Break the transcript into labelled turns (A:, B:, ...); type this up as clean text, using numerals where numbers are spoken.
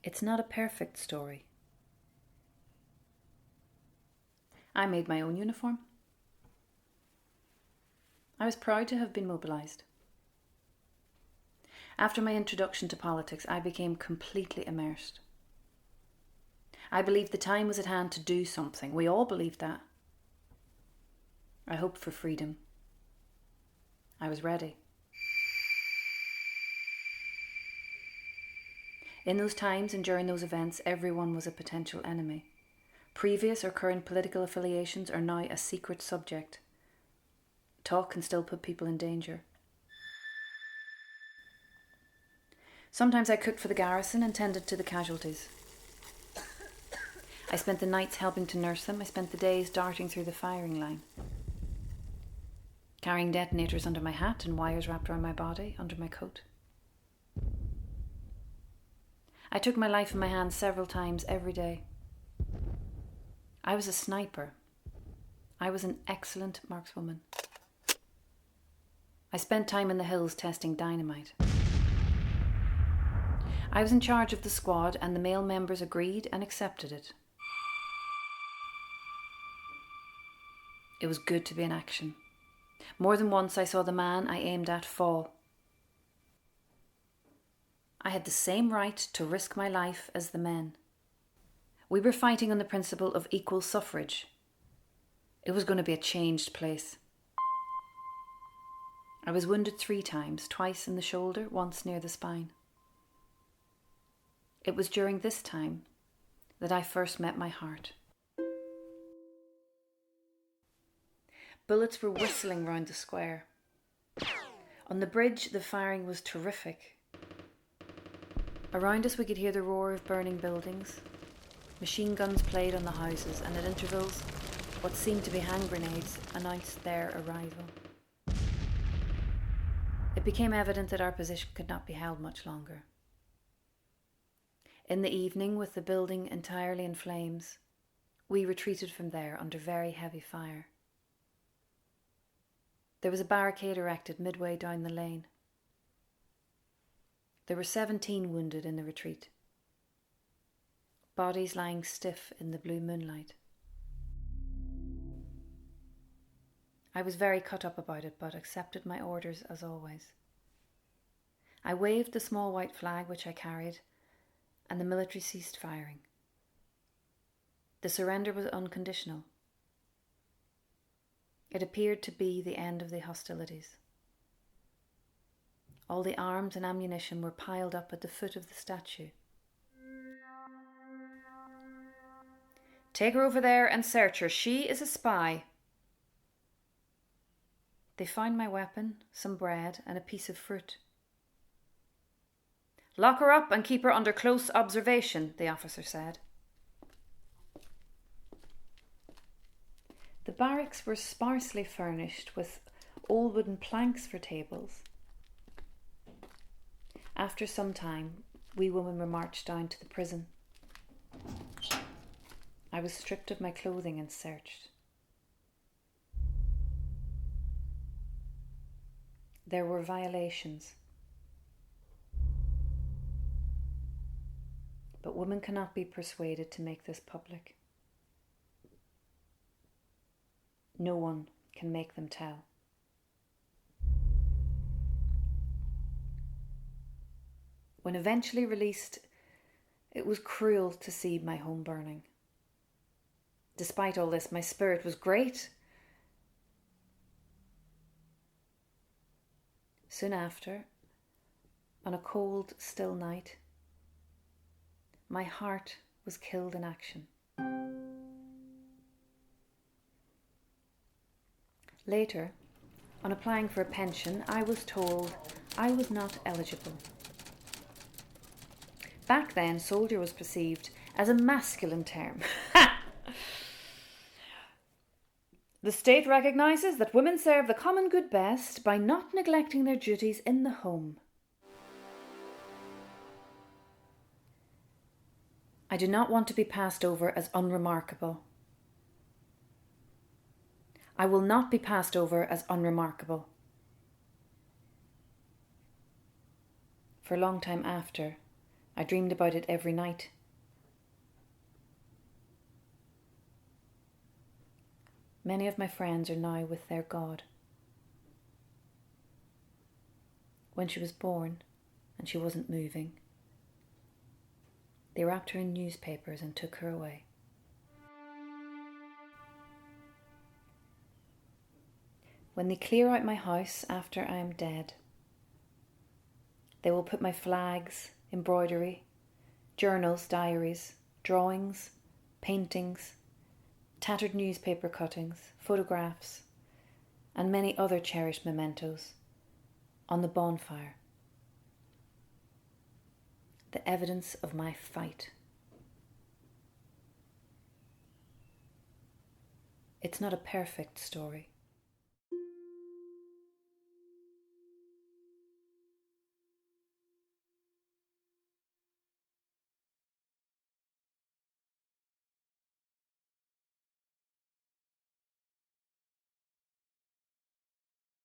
A: It's not a perfect story. I made my own uniform. I was proud to have been mobilised. After my introduction to politics, I became completely immersed. I believed the time was at hand to do something. We all believed that. I hoped for freedom. I was ready. In those times and during those events, everyone was a potential enemy. Previous or current political affiliations are now a secret subject. Talk can still put people in danger. Sometimes I cooked for the garrison and tended to the casualties. I spent the nights helping to nurse them. I spent the days darting through the firing line, carrying detonators under my hat and wires wrapped around my body, under my coat. I took my life in my hands several times every day. I was a sniper. I was an excellent markswoman. I spent time in the hills testing dynamite. I was in charge of the squad, and the male members agreed and accepted it. It was good to be in action. More than once I saw the man I aimed at fall. I had the same right to risk my life as the men. We were fighting on the principle of equal suffrage. It was going to be a changed place. I was wounded 3 times, twice in the shoulder, once near the spine. It was during this time that I first met my heart. Bullets were whistling round the square. On the bridge, the firing was terrific. Around us, we could hear the roar of burning buildings. Machine guns played on the houses, and at intervals, what seemed to be hand grenades announced their arrival. It became evident that our position could not be held much longer. In the evening, with the building entirely in flames, we retreated from there under very heavy fire. There was a barricade erected midway down the lane. There were 17 wounded in the retreat, bodies lying stiff in the blue moonlight. I was very cut up about it, but accepted my orders as always. I waved the small white flag which I carried, and the military ceased firing. The surrender was unconditional. It appeared to be the end of the hostilities. All the arms and ammunition were piled up at the foot of the statue. "Take her over there and search her. She is a spy." They found my weapon, some bread, and a piece of fruit. "Lock her up and keep her under close observation," the officer said. The barracks were sparsely furnished with old wooden planks for tables. After some time, we women were marched down to the prison. I was stripped of my clothing and searched. There were violations. But women cannot be persuaded to make this public. No one can make them tell. When eventually released, it was cruel to see my home burning. Despite all this, my spirit was great. Soon after, on a cold, still night, my heart was killed in action. Later, on applying for a pension, I was told I was not eligible. Back then, soldier was perceived as a masculine term. The state recognises that women serve the common good best by not neglecting their duties in the home. I do not want to be passed over as unremarkable. I will not be passed over as unremarkable. For a long time after, I dreamed about it every night. Many of my friends are now with their God. When she was born, and she wasn't moving, they wrapped her in newspapers and took her away. When they clear out my house after I am dead, they will put my flags, embroidery, journals, diaries, drawings, paintings, tattered newspaper cuttings, photographs, and many other cherished mementos on the bonfire. The evidence of my fight. It's not a perfect story.